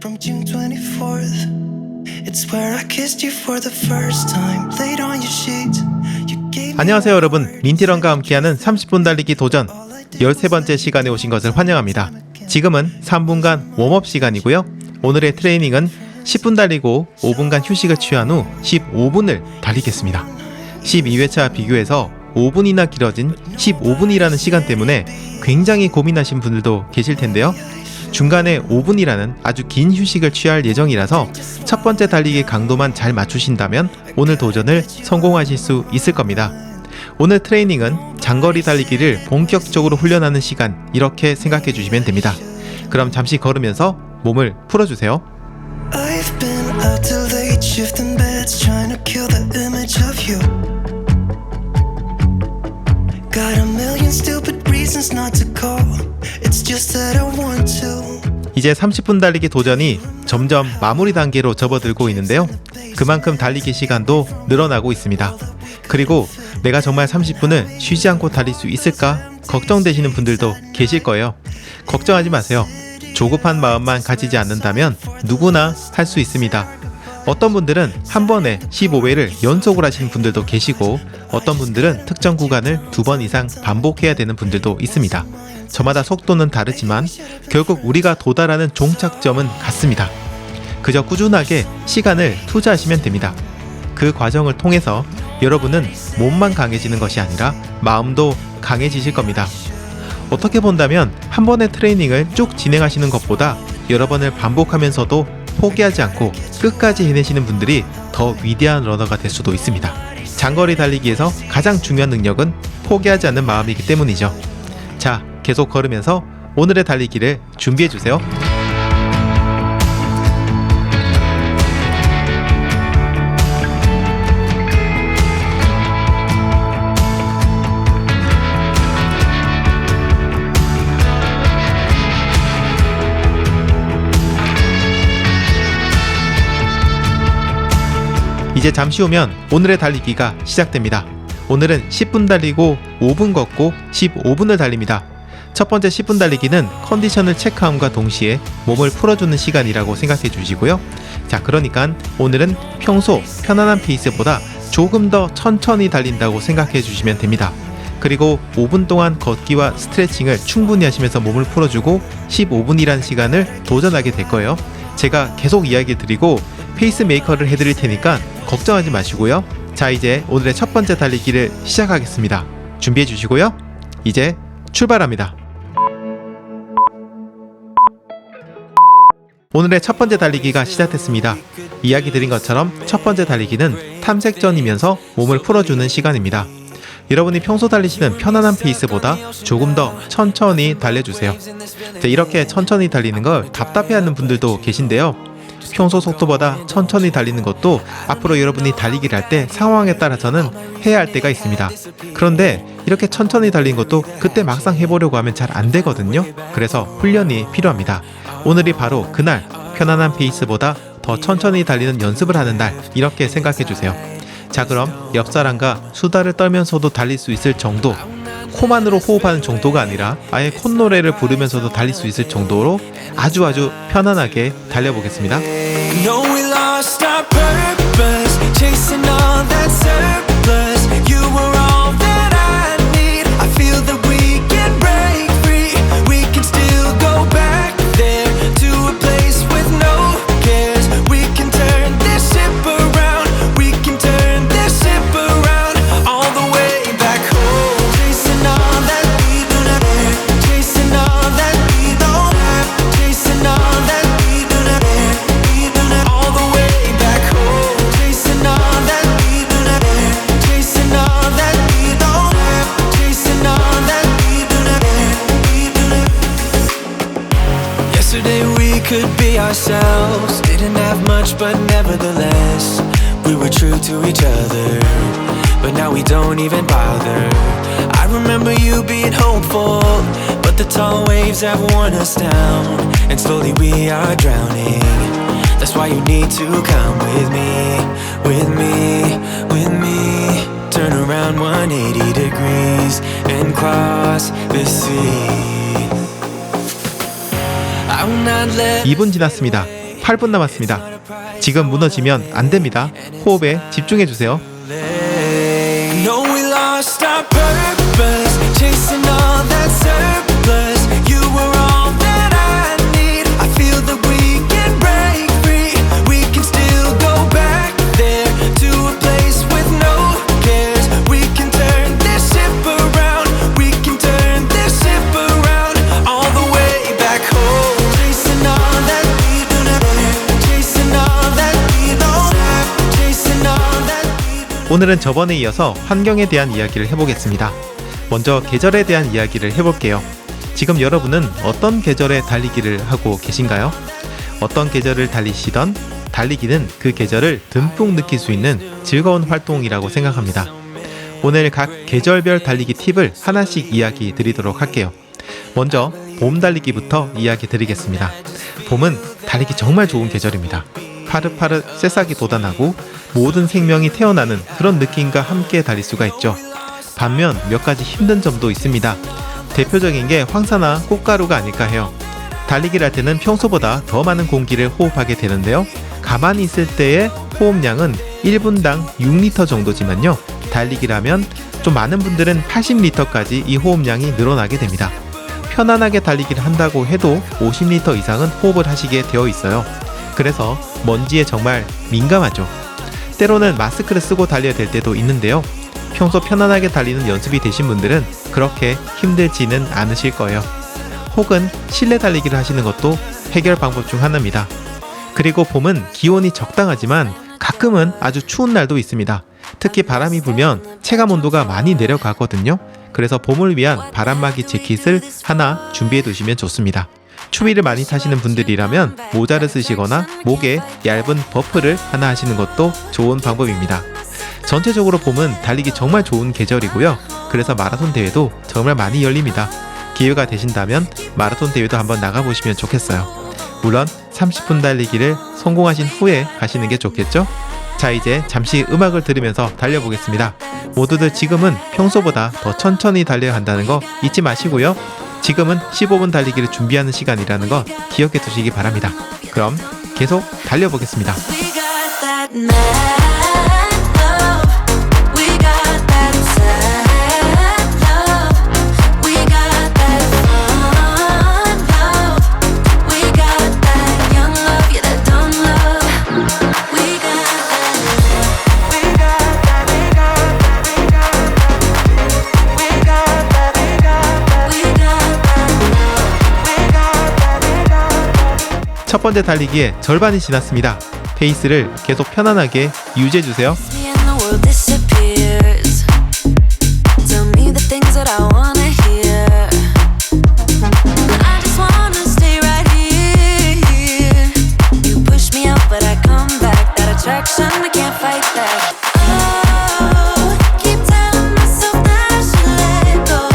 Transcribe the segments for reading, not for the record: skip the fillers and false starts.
From June 24th, it's where I kissed you for the first time. Laid on your sheets. 안녕하세요 여러분, 린티런과 함께하는 30분 달리기 도전 13번째 시간에 오신 것을 환영합니다. 지금은 3분간 웜업 시간이고요. 오늘의 트레이닝은 10분 달리고 5분간 휴식을 취한 후 15분을 달리겠습니다. 12회차와 비교해서 5분이나 길어진 15분이라는 시간 때문에 굉장히 고민하신 분들도 계실 텐데요. 중간에 5분이라는 아주 긴 휴식을 취할 예정이라서 첫 번째 달리기 강도만 잘 맞추신다면 오늘 도전을 성공하실 수 있을 겁니다. 오늘 트레이닝은 장거리 달리기를 본격적으로 훈련하는 시간, 이렇게 생각해 주시면 됩니다. 그럼 잠시 걸으면서 몸을 풀어주세요. I've been out till late, shifting beds, trying to kill the image of you. Got a million stupid reasons not to call. It's just that I want to. 이제 30분 달리기 도전이 점점 마무리 단계로 접어들고 있는데요. 그만큼 달리기 시간도 늘어나고 있습니다. 그리고 내가 정말 30분을 쉬지 않고 달릴 수 있을까 걱정되시는 분들도 계실 거예요. 걱정하지 마세요. 조급한 마음만 가지지 않는다면 누구나 할 수 있습니다. 어떤 분들은 한 번에 15회를 연속으로 하시는 분들도 계시고, 어떤 분들은 특정 구간을 2번 이상 반복해야 되는 분들도 있습니다. 저마다 속도는 다르지만 결국 우리가 도달하는 종착점은 같습니다. 그저 꾸준하게 시간을 투자하시면 됩니다. 그 과정을 통해서 여러분은 몸만 강해지는 것이 아니라 마음도 강해지실 겁니다. 어떻게 본다면 한 번의 트레이닝을 쭉 진행하시는 것보다 여러 번을 반복하면서도 포기하지 않고 끝까지 해내시는 분들이 더 위대한 러너가 될 수도 있습니다. 장거리 달리기에서 가장 중요한 능력은 포기하지 않는 마음이기 때문이죠. 자, 계속 걸으면서 오늘의 달리기를 준비해주세요. 이제 잠시 후면 오늘의 달리기가 시작됩니다. 오늘은 10분 달리고 5분 걷고 15분을 달립니다. 첫 번째 10분 달리기는 컨디션을 체크함과 동시에 몸을 풀어주는 시간이라고 생각해 주시고요. 자, 그러니까 오늘은 평소 편안한 페이스보다 조금 더 천천히 달린다고 생각해 주시면 됩니다. 그리고 5분 동안 걷기와 스트레칭을 충분히 하시면서 몸을 풀어주고 15분이라는 시간을 도전하게 될 거예요. 제가 계속 이야기 드리고 페이스메이커를 해드릴 테니까 걱정하지 마시고요. 자, 이제 오늘의 첫 번째 달리기를 시작하겠습니다. 준비해 주시고요. 이제 출발합니다. 오늘의 첫 번째 달리기가 시작됐습니다. 이야기 드린 것처럼 첫 번째 달리기는 탐색전이면서 몸을 풀어주는 시간입니다. 여러분이 평소 달리시는 편안한 페이스보다 조금 더 천천히 달려주세요. 자, 이렇게 천천히 달리는 걸 답답해하는 분들도 계신데요. 평소 속도보다 천천히 달리는 것도 앞으로 여러분이 달리기를 할 때 상황에 따라서는 해야 할 때가 있습니다. 그런데 이렇게 천천히 달리는 것도 그때 막상 해보려고 하면 잘 안 되거든요. 그래서 훈련이 필요합니다. 오늘이 바로 그날, 편안한 페이스보다 더 천천히 달리는 연습을 하는 날, 이렇게 생각해 주세요. 자, 그럼 옆 사람과 수다를 떨면서도 달릴 수 있을 정도, 코만으로 호흡하는 정도가 아니라 아예 콧노래를 부르면서도 달릴 수 있을 정도로 아주 편안하게 달려보겠습니다. No, we lost our purpose, chasing all that surplus. You were all that I need. I feel that we can break free. We can still go back there to a place with no cares. We can turn this ship around. We can turn this ship around all the way back home. Chasing all that we do not care. Chasing all that we don't have. Chasing all that we do not care. All the way back home, chasing all that we do not care, chasing all that we don't have, chasing all that we do not care, Yesterday we could be ourselves, didn't have much but nevertheless we were true to each other, but now we don't even bother. I remember you being hopeful, but the tall waves have worn us down, and slowly we are drowning. That's why you need to come with me, with me, with me. Turn around 180 degrees and cross the sea. I I'm not let 2분 지났습니다. 8분 남았습니다. 지금 무너지면 안 됩니다. 호흡에 집중해 주세요. No, we lost our purpose, chasing all that surplus. You were all that I need. I feel that we can break free. We can still go back there to a place with no cares. We can turn this ship around. We can turn this ship around all the way back home. Chasing all that we don't have, chasing all that we don't have, chasing all that we don't. 오늘은 저번에 이어서 환경에 대한 이야기를 해보겠습니다. 먼저 계절에 대한 이야기를 해볼게요. 지금 여러분은 어떤 계절에 달리기를 하고 계신가요? 어떤 계절을 달리시던 달리기는 그 계절을 듬뿍 느낄 수 있는 즐거운 활동이라고 생각합니다. 오늘 각 계절별 달리기 팁을 하나씩 이야기 드리도록 할게요. 먼저 봄 달리기부터 이야기 드리겠습니다. 봄은 달리기 정말 좋은 계절입니다. 파릇파릇 새싹이 돋아나고 모든 생명이 태어나는 그런 느낌과 함께 달릴 수가 있죠. 반면 몇 가지 힘든 점도 있습니다. 대표적인 게 황사나 꽃가루가 아닐까 해요. 달리기를 할 때는 평소보다 더 많은 공기를 호흡하게 되는데요. 가만히 있을 때의 호흡량은 1분당 6리터 정도지만요. 달리기를 하면 좀 많은 분들은 80리터까지 이 호흡량이 늘어나게 됩니다. 편안하게 달리기를 한다고 해도 50리터 이상은 호흡을 하시게 되어 있어요. 그래서 먼지에 정말 민감하죠. 때로는 마스크를 쓰고 달려야 될 때도 있는데요. 평소 편안하게 달리는 연습이 되신 분들은 그렇게 힘들지는 않으실 거예요. 혹은 실내 달리기를 하시는 것도 해결 방법 중 하나입니다. 그리고 봄은 기온이 적당하지만 가끔은 아주 추운 날도 있습니다. 특히 바람이 불면 체감 온도가 많이 내려가거든요. 그래서 봄을 위한 바람막이 재킷을 하나 준비해 두시면 좋습니다. 추위를 많이 타시는 분들이라면 모자를 쓰시거나 목에 얇은 버프를 하나 하시는 것도 좋은 방법입니다. 전체적으로 봄은 달리기 정말 좋은 계절이고요. 그래서 마라톤 대회도 정말 많이 열립니다. 기회가 되신다면 마라톤 대회도 한번 나가보시면 좋겠어요. 물론 30분 달리기를 성공하신 후에 하시는 게 좋겠죠? 자, 이제 잠시 음악을 들으면서 달려보겠습니다. 모두들 지금은 평소보다 더 천천히 달려야 한다는 거 잊지 마시고요. 지금은 15분 달리기를 준비하는 시간이라는 거 기억해 두시기 바랍니다. 그럼 계속 달려보겠습니다. We got that mad love. We got that sad love. We got that fun love. We got that young love, yeah, that dumb love. We got that. We got that. We got that. We got that. We got that. We got that. 첫 번째 달리기의 절반이 지났습니다. 페이스를 계속 편안하게 유지해주세요. Me and the world disappears. Tell me the things that I wanna hear. I just wanna stay right here. You push me out, but I come back. That attraction, I can't fight that. Oh, keep telling myself that I should let go,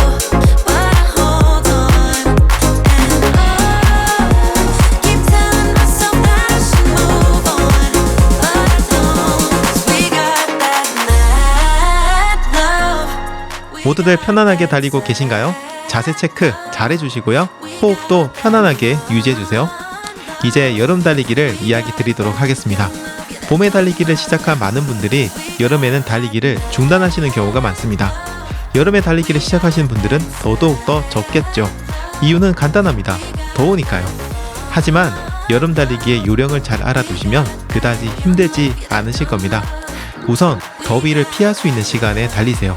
but I hold on. And oh, keep telling myself that I should move on, but I don't. 'Cause we got that mad love. 모두들 편안하게 달리고 계신가요? 자세 체크 잘 해주시고요. 호흡도 편안하게 유지해주세요. 이제 여름 달리기를 이야기 드리도록 하겠습니다. 봄에 달리기를 시작한 많은 분들이 여름에는 달리기를 중단하시는 경우가 많습니다. 여름에 달리기를 시작하신 분들은 더더욱 더 적겠죠. 이유는 간단합니다. 더우니까요. 하지만 여름 달리기의 요령을 잘 알아두시면 그다지 힘들지 않으실 겁니다. 우선 더위를 피할 수 있는 시간에 달리세요.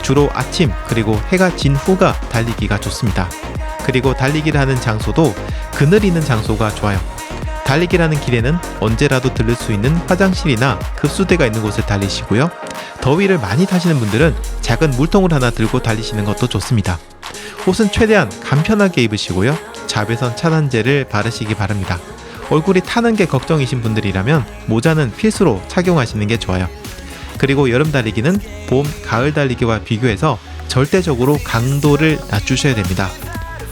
주로 아침 그리고 해가 진 후가 달리기가 좋습니다. 그리고 달리기를 하는 장소도 그늘 있는 장소가 좋아요. 달리기를 하는 길에는 언제라도 들를 수 있는 화장실이나 급수대가 있는 곳을 달리시고요. 더위를 많이 타시는 분들은 작은 물통을 하나 들고 달리시는 것도 좋습니다. 옷은 최대한 간편하게 입으시고요. 자외선 차단제를 바르시기 바랍니다. 얼굴이 타는 게 걱정이신 분들이라면 모자는 필수로 착용하시는 게 좋아요. 그리고 여름 달리기는 봄, 가을 달리기와 비교해서 절대적으로 강도를 낮추셔야 됩니다.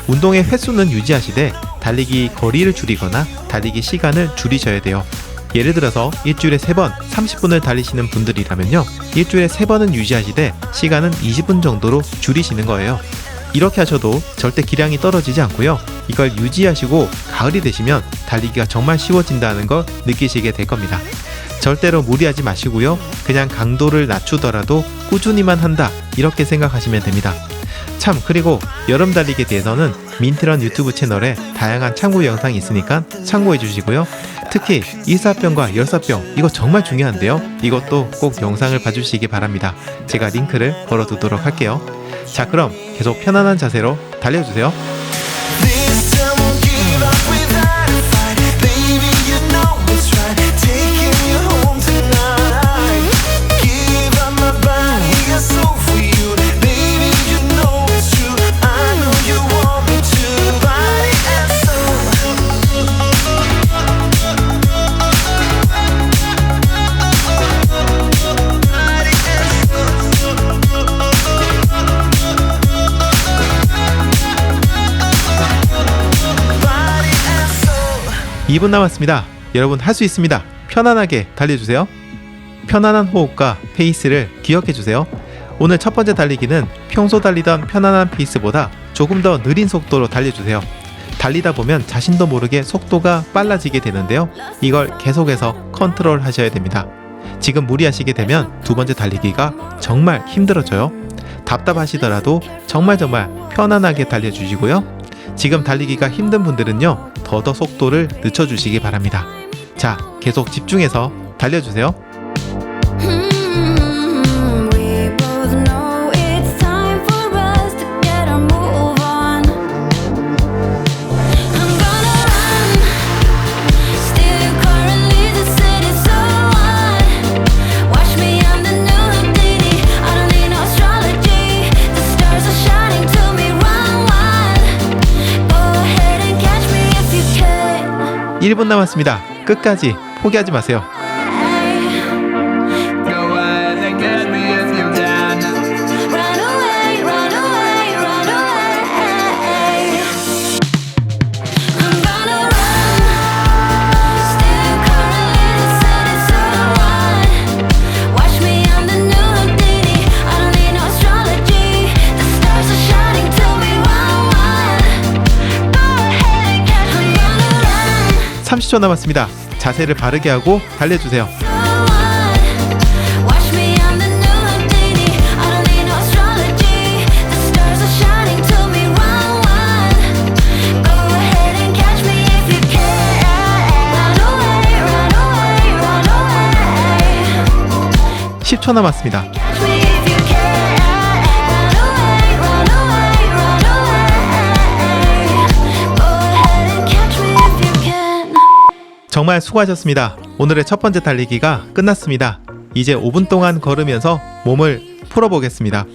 운동의 횟수는 유지하시되 달리기 거리를 줄이거나 달리기 시간을 줄이셔야 돼요. 예를 들어서 일주일에 3번 30분을 달리시는 분들이라면요. 일주일에 3번은 유지하시되 시간은 20분 정도로 줄이시는 거예요. 이렇게 하셔도 절대 기량이 떨어지지 않고요. 이걸 유지하시고 가을이 되시면 달리기가 정말 쉬워진다는 걸 느끼시게 될 겁니다. 절대로 무리하지 마시고요. 그냥 강도를 낮추더라도 꾸준히만 한다 이렇게 생각하시면 됩니다. 참, 그리고 여름 달리기에 대해서는 민트런 유튜브 채널에 다양한 참고 영상이 있으니까 참고해 주시고요. 특히 일사병과 열사병, 이거 정말 중요한데요. 이것도 꼭 영상을 봐주시기 바랍니다. 제가 링크를 걸어두도록 할게요. 자, 그럼 계속 편안한 자세로 달려주세요. This time won't give up without a fight. Baby, you know it's right. Taking you home tonight. Give up my body and soul for you. Baby, you know it's true. I know you want me to. Body and soul. Body and soul. 2분 남았습니다. 여러분 할 수 있습니다. 편안하게 달려주세요. 편안한 호흡과 페이스를 기억해주세요. 오늘 첫 번째 달리기는 평소 달리던 편안한 페이스보다 조금 더 느린 속도로 달려주세요. 달리다 보면 자신도 모르게 속도가 빨라지게 되는데요. 이걸 계속해서 컨트롤 하셔야 됩니다. 지금 무리하시게 되면 두 번째 달리기가 정말 힘들어져요. 답답하시더라도 정말 편안하게 달려주시고요. 지금 달리기가 힘든 분들은요, 더 속도를 늦춰주시기 바랍니다. 자, 계속 집중해서 달려주세요. We both know it's time for us to get our move on. I'm gonna run, steal your car and leave the city so on. Watch me, I'm the new Houdini. I don't need no astrology. The stars are shining to me, run. Go ahead and catch me if you can. 1분 남았습니다. 끝까지 포기하지 마세요. Go ahead and get me if you can. Run away, run away, run away. I'm gonna run, steal your car and leave the city so on. Watch me, I'm the new Houdini. I don't need no astrology. The stars are shining to me, run. Go ahead and catch me. I'm gonna run. 30초 남았습니다. 자세를 바르게 하고 달려주세요. Watch me, I'm the new Houdini. I don't need no astrology. The stars are shining to me, run. Go ahead and catch me if you can. Run away, run away, run away. 10초 남았습니다. Catch me if you can. Run away, run away, run away. Go ahead and catch me if you can. 정말 수고하셨습니다. 오늘의 첫 번째 달리기가 끝났습니다. 이제 5분 동안 걸으면서 몸을 풀어보겠습니다.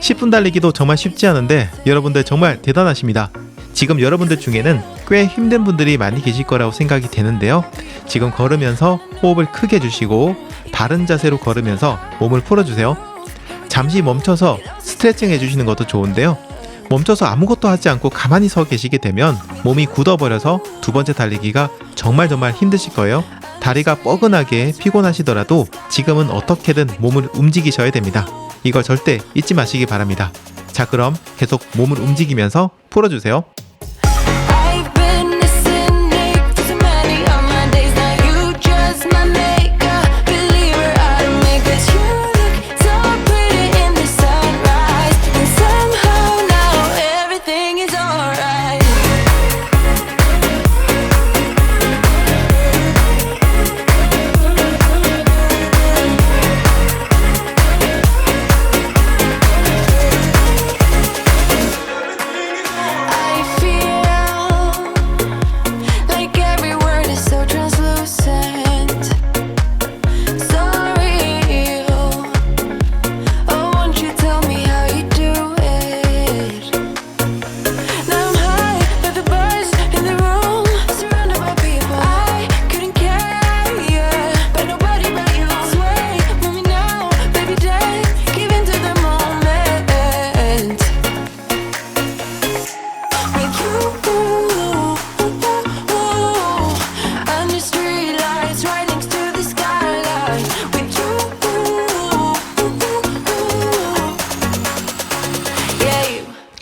10분 달리기도 정말 쉽지 않은데 여러분들 정말 대단하십니다. 지금 여러분들 중에는 꽤 힘든 분들이 많이 계실 거라고 생각이 되는데요. 지금 걸으면서 호흡을 크게 주시고 바른 자세로 걸으면서 몸을 풀어주세요. 잠시 멈춰서 스트레칭 해주시는 것도 좋은데요. 멈춰서 아무것도 하지 않고 가만히 서 계시게 되면 몸이 굳어버려서 두 번째 달리기가 정말 힘드실 거예요. 다리가 뻐근하게 피곤하시더라도 지금은 어떻게든 몸을 움직이셔야 됩니다. 이걸 절대 잊지 마시기 바랍니다. 자, 그럼 계속 몸을 움직이면서 풀어주세요. I've been missing it for so many of my days. Now you just might make a believer out of me. 'Cause you look so pretty in the sunrise, and somehow now everything is alright. I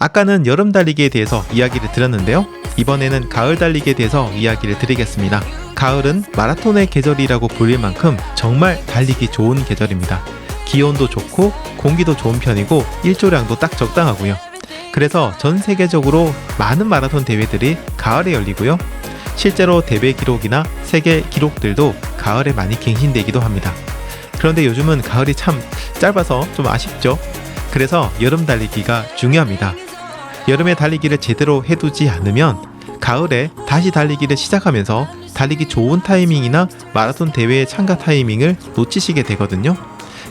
아까는 여름 달리기에 대해서 이야기를 드렸는데요. 이번에는 가을 달리기에 대해서 이야기를 드리겠습니다. 가을은 마라톤의 계절이라고 불릴 만큼 정말 달리기 좋은 계절입니다. 기온도 좋고 공기도 좋은 편이고 일조량도 딱 적당하고요. 그래서 전 세계적으로 많은 마라톤 대회들이 가을에 열리고요. 실제로 대회 기록이나 세계 기록들도 가을에 많이 갱신되기도 합니다. 그런데 요즘은 가을이 참 짧아서 좀 아쉽죠. 그래서 여름 달리기가 중요합니다. 여름에 달리기를 제대로 해두지 않으면 가을에 다시 달리기를 시작하면서 달리기 좋은 타이밍이나 마라톤 대회의 참가 타이밍을 놓치시게 되거든요.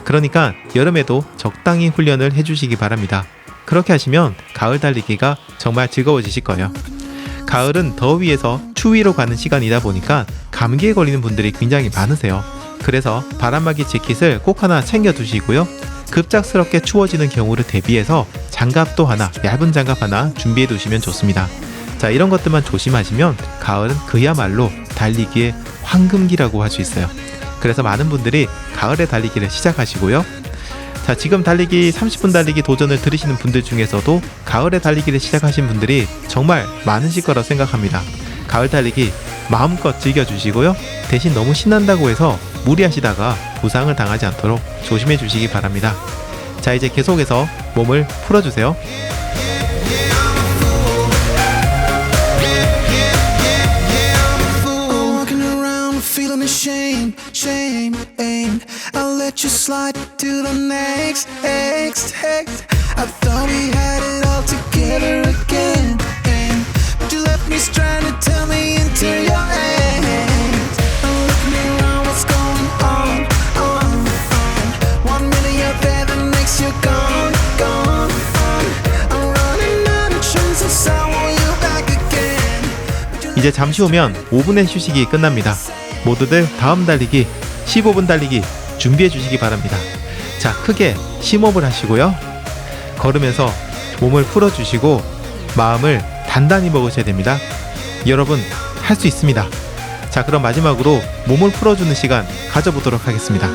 그러니까 여름에도 적당히 훈련을 해주시기 바랍니다. 그렇게 하시면 가을 달리기가 정말 즐거워지실 거예요. 가을은 더위에서 추위로 가는 시간이다 보니까 감기에 걸리는 분들이 굉장히 많으세요. 그래서 바람막이 재킷을 꼭 하나 챙겨두시고요. 급작스럽게 추워지는 경우를 대비해서 장갑도 하나, 얇은 장갑 하나 준비해 두시면 좋습니다. 자, 이런 것들만 조심하시면 가을은 그야말로 달리기의 황금기라고 할 수 있어요. 그래서 많은 분들이 가을에 달리기를 시작하시고요. 자, 지금 달리기 30분 달리기 도전을 들으시는 분들 중에서도 가을에 달리기를 시작하신 분들이 정말 많으실 거라 생각합니다. 가을 달리기 마음껏 즐겨주시고요. 대신 너무 신난다고 해서 무리하시다가 부상을 당하지 않도록 조심해 주시기 바랍니다. 자, 이제 계속해서 몸을 풀어주세요. Shame, shame, aim. I'll let you slide to the next. I thought we had it all together again, but you left me stranded. Tell me into your hands. Look me around, what's going on? 1 minute you're there, the next you're gone. I'm running out of chances. I want you back again. 이제 잠시 후면 5분의 휴식이 끝납니다. 모두들 다음 달리기 15분 달리기 준비해 주시기 바랍니다. 자, 크게 심호흡을 하시고요. 걸으면서 몸을 풀어주시고 마음을 단단히 먹으셔야 됩니다. 여러분, 할 수 있습니다. 자, 그럼 마지막으로 몸을 풀어주는 시간 가져보도록 하겠습니다.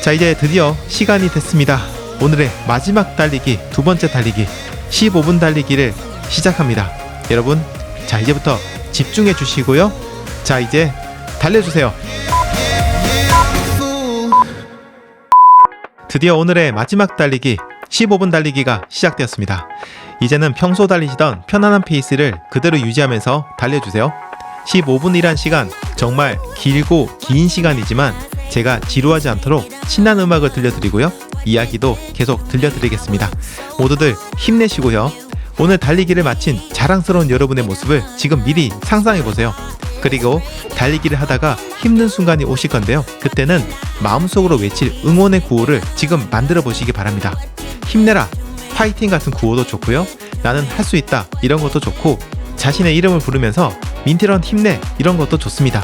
자, 이제 드디어 시간이 됐습니다. 오늘의 마지막 달리기, 두 번째 달리기 15분 달리기를 시작합니다. 여러분, 자, 이제부터 집중해 주시고요. 자, 이제 달려주세요. 드디어 오늘의 마지막 달리기 15분 달리기가 시작되었습니다. 이제는 평소 달리시던 편안한 페이스를 그대로 유지하면서 달려주세요. 15분이란 시간, 정말 길고 긴 시간이지만 제가 지루하지 않도록 신나는 음악을 들려드리고요. 이야기도 계속 들려드리겠습니다. 모두들 힘내시고요. 오늘 달리기를 마친 자랑스러운 여러분의 모습을 지금 미리 상상해보세요. 그리고 달리기를 하다가 힘든 순간이 오실 건데요. 그때는 마음속으로 외칠 응원의 구호를 지금 만들어 보시기 바랍니다. 힘내라, 파이팅 같은 구호도 좋고요. 나는 할 수 있다, 이런 것도 좋고, 자신의 이름을 부르면서 민티런 힘내, 이런 것도 좋습니다.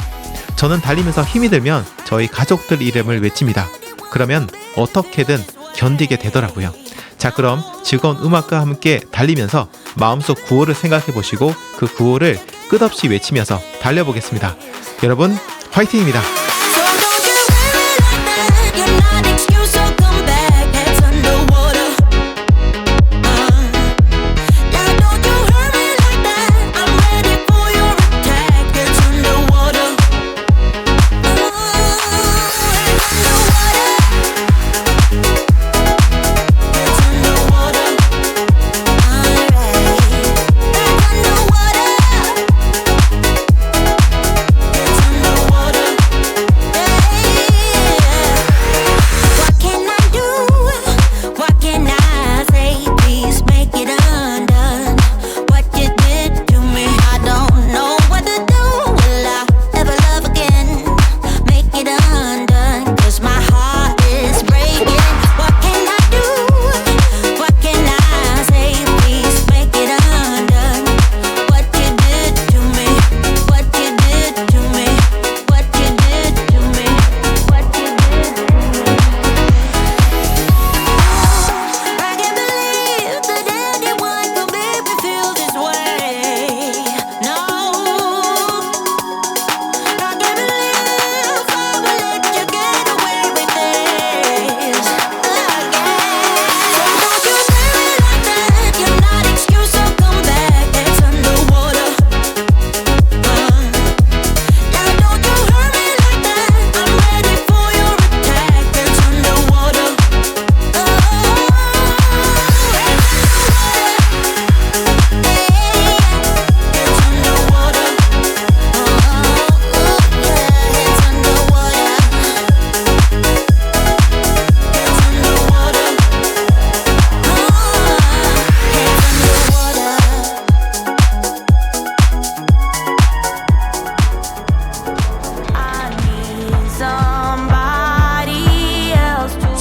저는 달리면서 힘이 들면 저희 가족들 이름을 외칩니다. 그러면 어떻게든 견디게 되더라고요. 자, 그럼 즐거운 음악과 함께 달리면서 마음속 구호를 생각해 보시고 그 구호를 끝없이 외치면서 달려보겠습니다. 여러분, 화이팅입니다.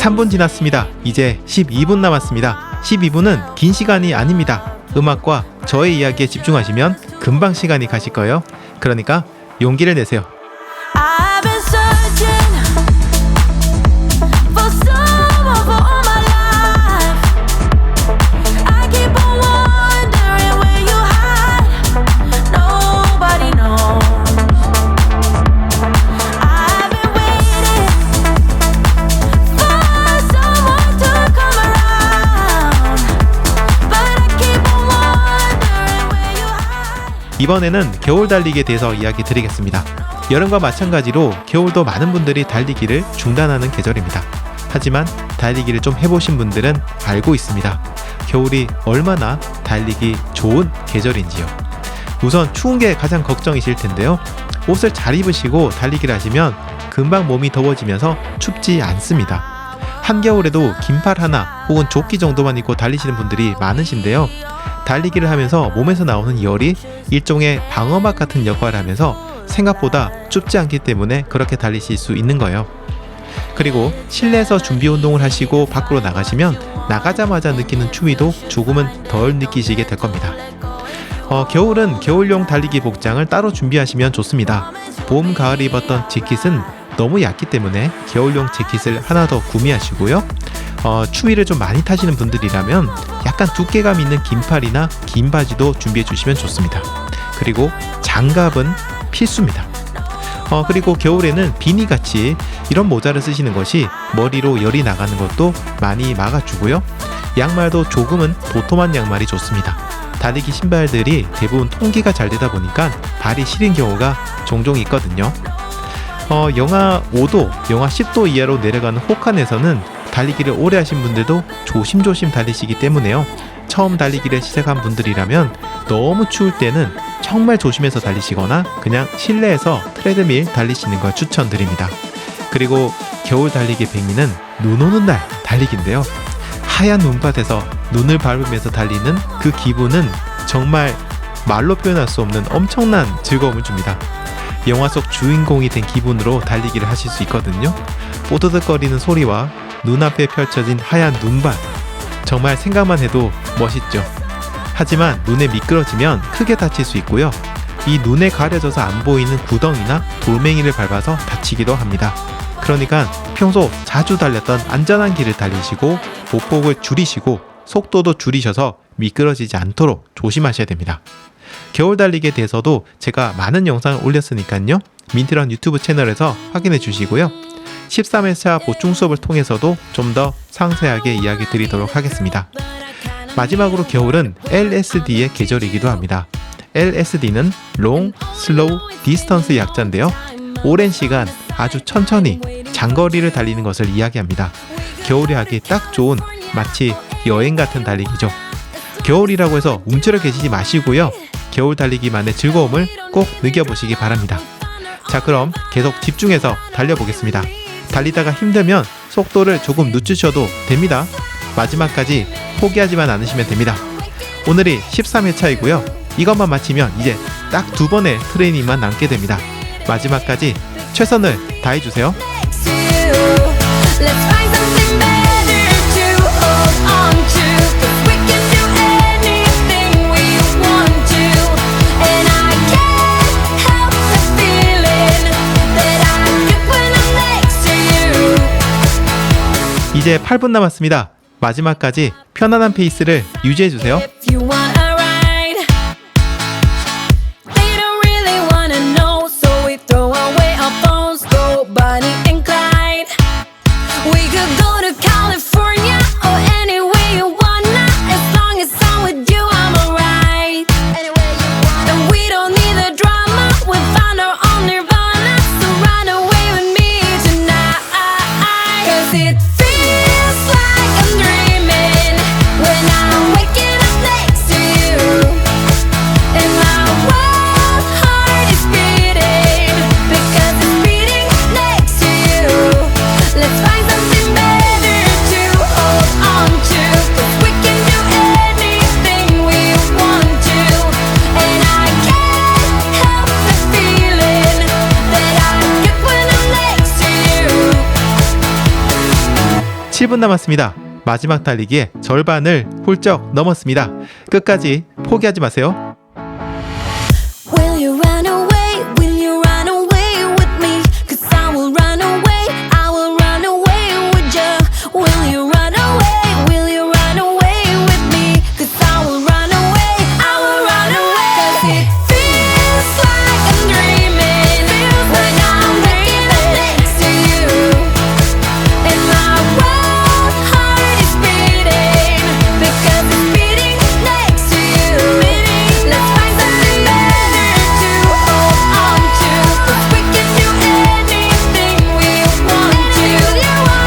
3분 지났습니다. 이제 12분 남았습니다. 12분은 긴 시간이 아닙니다. 음악과 저의 이야기에 집중하시면 금방 시간이 가실 거예요. 그러니까 용기를 내세요. I've been searching for someone for all my life. I keep on wondering where you hide. Nobody knows. I've been waiting for someone to come around, but I keep on wondering where you hide. 이번에는 겨울 달리기에 대해서 이야기 드리겠습니다. 여름과 마찬가지로 겨울도 많은 분들이 달리기를 중단하는 계절입니다. 하지만 달리기를 좀 해보신 분들은 알고 있습니다. 겨울이 얼마나 달리기 좋은 계절인지요. 우선 추운 게 가장 걱정이실 텐데요. 옷을 잘 입으시고 달리기를 하시면 금방 몸이 더워지면서 춥지 않습니다. 한겨울에도 긴팔 하나 혹은 조끼 정도만 입고 달리시는 분들이 많으신데요. 달리기를 하면서 몸에서 나오는 열이 일종의 방어막 같은 역할을 하면서 생각보다 춥지 않기 때문에 그렇게 달리실 수 있는 거예요. 그리고 실내에서 준비 운동을 하시고 밖으로 나가시면 나가자마자 느끼는 추위도 조금은 덜 느끼시게 될 겁니다. 겨울은 겨울용 달리기 복장을 따로 준비하시면 좋습니다. 봄, 가을에 입었던 재킷은 너무 얇기 때문에 겨울용 재킷을 하나 더 구매하시고요. 추위를 좀 많이 타시는 분들이라면 약간 두께감 있는 긴팔이나 긴 바지도 준비해 주시면 좋습니다. 그리고 장갑은 필수입니다. 그리고 겨울에는 비니같이 이런 모자를 쓰시는 것이 머리로 열이 나가는 것도 많이 막아주고요. 양말도 조금은 도톰한 양말이 좋습니다. 달리기 신발들이 대부분 통기가 잘 되다 보니까 발이 시린 경우가 종종 있거든요. 영하 5도, 영하 10도 이하로 내려가는 혹한에서는 달리기를 오래 하신 분들도 조심조심 달리시기 때문에요. 처음 달리기를 시작한 분들이라면 너무 추울 때는 정말 조심해서 달리시거나 그냥 실내에서 트레드밀 달리시는 걸 추천드립니다. 그리고 겨울 달리기 백미는 눈 오는 날 달리기인데요. 하얀 눈밭에서 눈을 밟으면서 달리는 그 기분은 정말 말로 표현할 수 없는 엄청난 즐거움을 줍니다. 영화 속 주인공이 된 기분으로 달리기를 하실 수 있거든요. 뽀드득거리는 소리와 눈앞에 펼쳐진 하얀 눈밭, 정말 생각만 해도 멋있죠. 하지만 눈에 미끄러지면 크게 다칠 수 있고요. 이 눈에 가려져서 안 보이는 구덩이나 돌멩이를 밟아서 다치기도 합니다. 그러니까 평소 자주 달렸던 안전한 길을 달리시고 보폭을 줄이시고 속도도 줄이셔서 미끄러지지 않도록 조심하셔야 됩니다. 겨울 달리기에 대해서도 제가 많은 영상을 올렸으니까요. 민트런 유튜브 채널에서 확인해 주시고요. 13회차 보충 수업을 통해서도 좀 더 상세하게 이야기 드리도록 하겠습니다. 마지막으로 겨울은 LSD의 계절이기도 합니다. LSD는 Long, Slow, Distance 약자인데요. 오랜 시간 아주 천천히 장거리를 달리는 것을 이야기합니다. 겨울에 하기 딱 좋은 마치 여행 같은 달리기죠. 겨울이라고 해서 움츠려 계시지 마시고요. 겨울 달리기만의 즐거움을 꼭 느껴보시기 바랍니다. 자, 그럼 계속 집중해서 달려보겠습니다. 달리다가 힘들면 속도를 조금 늦추셔도 됩니다. 마지막까지 포기하지만 않으시면 됩니다. 오늘이 13회차이고요. 이것만 마치면 이제 딱 2번의 트레이닝만 남게 됩니다. 마지막까지 최선을 다해주세요. Let's find something better to hold on to. 'Cause we can do anything we want to. And I can't help the feeling that I get when I'm next to you. 이제 8분 남았습니다. 마지막까지 편안한 페이스를 유지해주세요. If you want a ride, they don't really wanna know, so we throw away our phones, go Bonnie and Clyde. We could go to California or anywhere you wanna, as long as I'm with you, I'm alright. Anywhere you wanna. And we don't need the drama, we found our own nirvana, so run away with me tonight. 'Cause it feels like I'm dreaming when I'm waking up next to you, and my wild heart is beating because it's beating next to you. Let's find something better to 7분 남았습니다. 마지막 달리기의 절반을 훌쩍 넘었습니다. 끝까지 포기하지 마세요. Will you run away? Will you run away with me? 'Cause I will run away. I will run away with you. Will you run away? Will you run away with me? 'Cause I will run away. I will run away. 'Cause it feels like I'm dreaming when I'm waking up next to you. And my wild heart is beating because it's beating next to you. Let's find something better to hold on to, 'cause we can do anything we want to.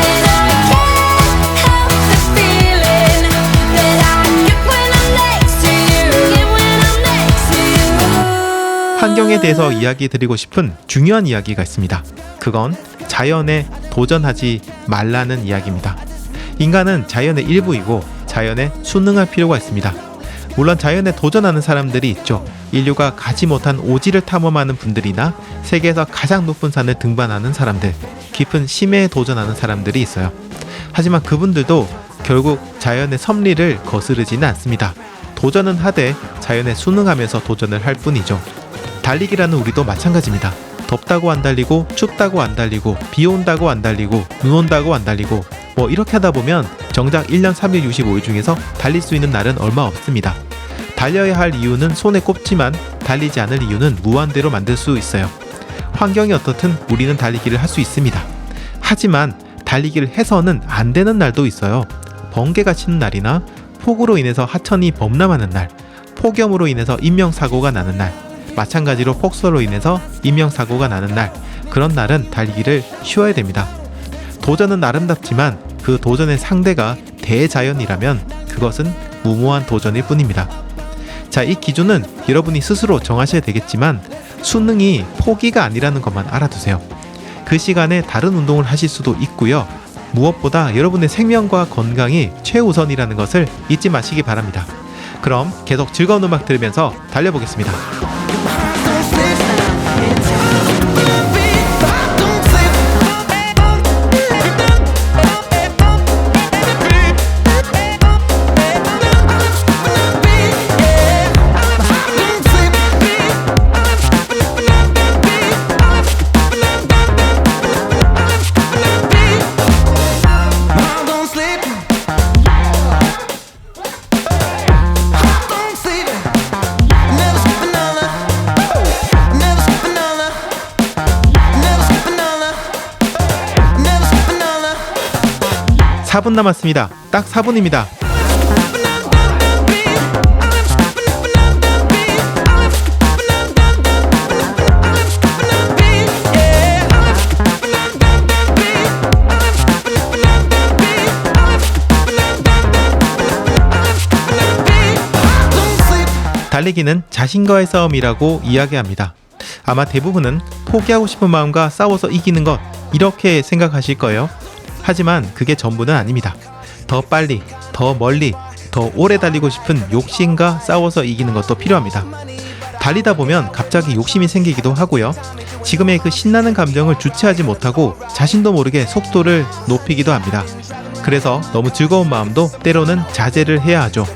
And I can't help the feeling that I get when I'm next to you. Get when I'm next to you. 환경에 대해서 이야기 드리고 싶은 중요한 이야기가 있습니다. 그건 자연에 도전하지 말라는 이야기입니다. 인간은 자연의 일부이고 자연에 순응할 필요가 있습니다. 물론 자연에 도전하는 사람들이 있죠. 인류가 가지 못한 오지를 탐험하는 분들이나 세계에서 가장 높은 산을 등반하는 사람들, 깊은 심해에 도전하는 사람들이 있어요. 하지만 그분들도 결국 자연의 섭리를 거스르지는 않습니다. 도전은 하되 자연에 순응하면서 도전을 할 뿐이죠. 달리기라는 우리도 마찬가지입니다. 덥다고 안 달리고, 춥다고 안 달리고, 비 온다고 안 달리고, 눈 온다고 안 달리고, 뭐 이렇게 하다 보면 정작 1년 365일 중에서 달릴 수 있는 날은 얼마 없습니다. 달려야 할 이유는 손에 꼽지만 달리지 않을 이유는 무한대로 만들 수 있어요. 환경이 어떻든 우리는 달리기를 할 수 있습니다. 하지만 달리기를 해서는 안 되는 날도 있어요. 번개가 치는 날이나 폭우로 인해서 하천이 범람하는 날, 폭염으로 인해서 인명사고가 나는 날, 마찬가지로 폭설로 인해서 인명사고가 나는 날, 그런 날은 달리기를 쉬어야 됩니다. 도전은 아름답지만 그 도전의 상대가 대자연이라면 그것은 무모한 도전일 뿐입니다. 자, 이 기준은 여러분이 스스로 정하셔야 되겠지만 수능이 포기가 아니라는 것만 알아두세요. 그 시간에 다른 운동을 하실 수도 있고요. 무엇보다 여러분의 생명과 건강이 최우선이라는 것을 잊지 마시기 바랍니다. 그럼 계속 즐거운 음악 들으면서 달려보겠습니다. 사 4분 남았습니다. 딱 4분입니다. 달리기는 자신과의 싸움이라고 이야기합니다. 아마 대부분은 포기하고 싶은 마음과 싸워서 이기는 것, 이렇게 생각하실 거예요. 하지만 그게 전부는 아닙니다. 더 빨리, 더 멀리, 더 오래 달리고 싶은 욕심과 싸워서 이기는 것도 필요합니다. 달리다 보면 갑자기 욕심이 생기기도 하고요. 지금의 그 신나는 감정을 주체하지 못하고 자신도 모르게 속도를 높이기도 합니다. 그래서 너무 즐거운 마음도 때로는 자제를 해야 하죠.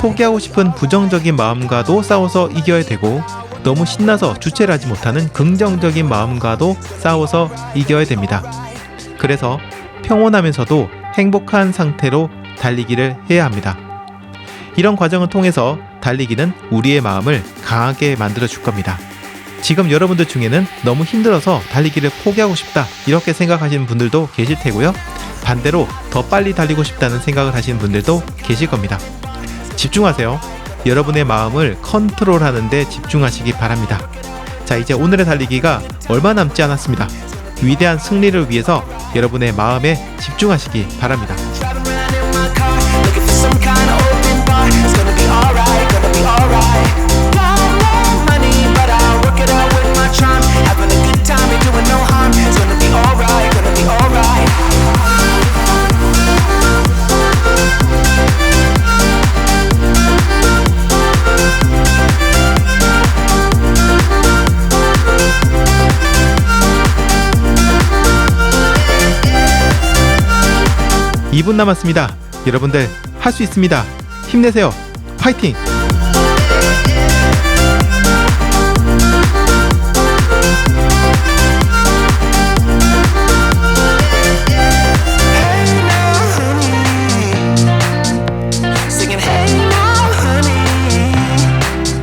포기하고 싶은 부정적인 마음과도 싸워서 이겨야 되고, 너무 신나서 주체를 하지 못하는 긍정적인 마음과도 싸워서 이겨야 됩니다. 그래서 평온하면서도 행복한 상태로 달리기를 해야 합니다. 이런 과정을 통해서 달리기는 우리의 마음을 강하게 만들어 줄 겁니다. 지금 여러분들 중에는 너무 힘들어서 달리기를 포기하고 싶다, 이렇게 생각하시는 분들도 계실 테고요. 반대로 더 빨리 달리고 싶다는 생각을 하시는 분들도 계실 겁니다. 집중하세요. 여러분의 마음을 컨트롤하는 데 집중하시기 바랍니다. 자, 이제 오늘의 달리기가 얼마 남지 않았습니다. 위대한 승리를 위해서 여러분의 마음에 집중하시기 바랍니다. 2분 남았습니다. 여러분들 할 수 있습니다. 힘내세요. 파이팅!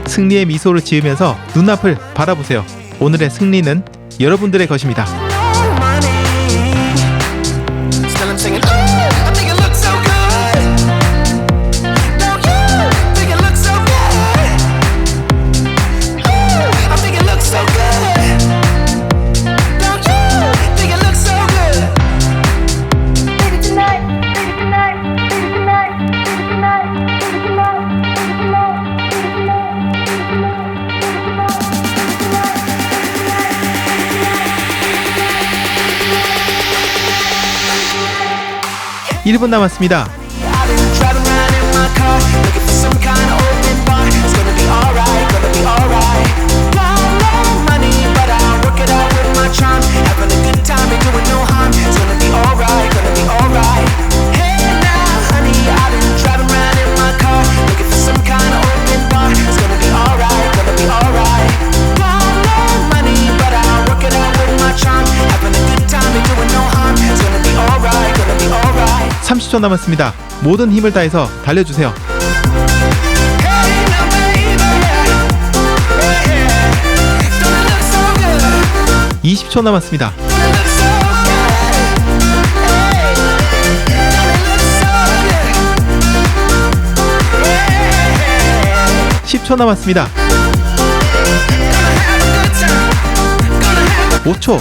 승리의 미소를 지으면서 눈앞을 바라보세요. 오늘의 승리는 여러분들의 것입니다. 일 1분 남았습니다. 네. 30초 남았습니다. 모든 힘을 다해서 달려주세요. 20초 남았습니다. 10초 남았습니다. 5초.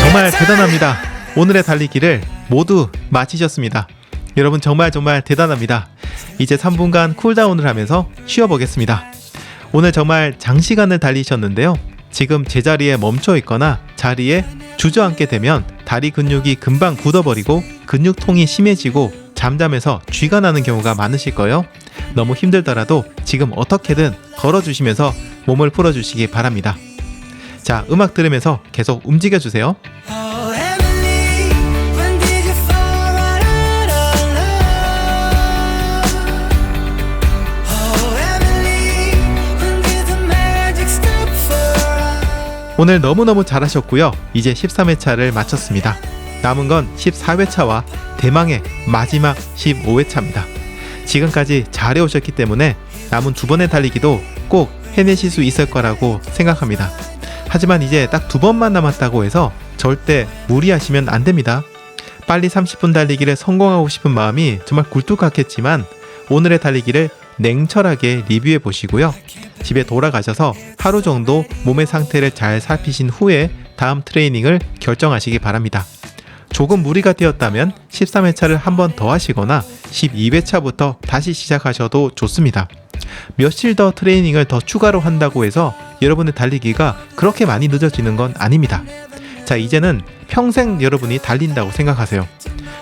정말 대단합니다. 오늘의 달리기를 모두 마치셨습니다. 여러분 정말 대단합니다. 이제 3분간 쿨다운을 하면서 쉬어보겠습니다. 오늘 정말 장시간을 달리셨는데요. 지금 제자리에 멈춰 있거나 자리에 주저앉게 되면 다리 근육이 금방 굳어버리고 근육통이 심해지고 잠잠해서 쥐가 나는 경우가 많으실 거예요. 너무 힘들더라도 지금 어떻게든 걸어주시면서 몸을 풀어주시기 바랍니다. 자, 음악 들으면서 계속 움직여주세요. Oh, Emily, when did you fall right out of love? Oh, Emily, when did the magic stop for us? 오늘 너무너무 잘하셨고요. 이제 13회차를 마쳤습니다. 남은 건 14회차와 대망의 마지막 15회차입니다. 지금까지 잘해오셨기 때문에 남은 두 번의 달리기도 꼭 해내실 수 있을 거라고 생각합니다. 하지만 이제 딱 2번만 남았다고 해서 절대 무리하시면 안 됩니다. 빨리 30분 달리기를 성공하고 싶은 마음이 정말 굴뚝같겠지만 오늘의 달리기를 냉철하게 리뷰해 보시고요. 집에 돌아가셔서 하루 정도 몸의 상태를 잘 살피신 후에 다음 트레이닝을 결정하시기 바랍니다. 조금 무리가 되었다면 13회차를 한 번 더 하시거나 12회차부터 다시 시작하셔도 좋습니다. 며칠 더 트레이닝을 더 추가로 한다고 해서 여러분의 달리기가 그렇게 많이 늦어지는 건 아닙니다. 자, 이제는 평생 여러분이 달린다고 생각하세요.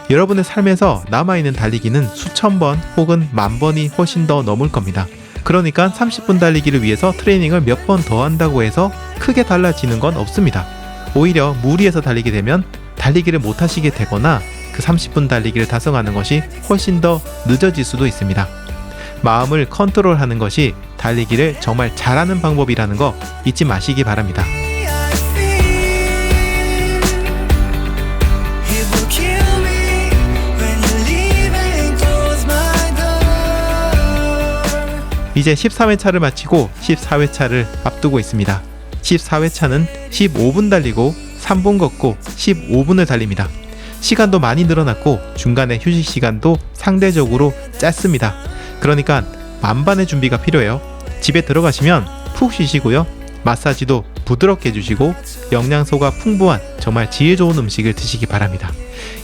여러분의 삶에서 남아있는 달리기는 수천 번 혹은 만 번이 훨씬 더 넘을 겁니다. 그러니까 30분 달리기를 위해서 트레이닝을 몇 번 더 한다고 해서 크게 달라지는 건 없습니다. 오히려 무리해서 달리게 되면 달리기를 못 하시게 되거나 그 30분 달리기를 달성하는 것이 훨씬 더 늦어질 수도 있습니다. 마음을 컨트롤하는 것이 달리기를 정말 잘하는 방법이라는 거 잊지 마시기 바랍니다. I feel it will kill me when you leave and close my door. 이제 13회차를 마치고 14회차를 앞두고 있습니다. 14회차는 15분 달리고 3분 걷고 15분을 달립니다. 시간도 많이 늘어났고 중간에 휴식 시간도 상대적으로 짧습니다. 그러니까 만반의 준비가 필요해요. 집에 들어가시면 푹 쉬시고요. 마사지도 부드럽게 해주시고 영양소가 풍부한 정말 질 좋은 음식을 드시기 바랍니다.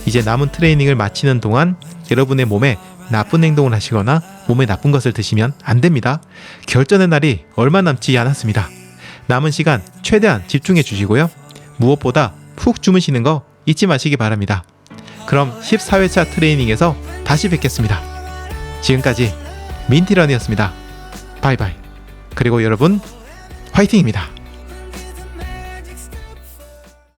이제 남은 트레이닝을 마치는 동안 여러분의 몸에 나쁜 행동을 하시거나 몸에 나쁜 것을 드시면 안 됩니다. 결전의 날이 얼마 남지 않았습니다. 남은 시간 최대한 집중해 주시고요. 무엇보다 푹 주무시는 거 잊지 마시기 바랍니다. 그럼 14회차 트레이닝에서 다시 뵙겠습니다. 지금까지 민티런이었습니다. 바이바이. 그리고 여러분 화이팅입니다.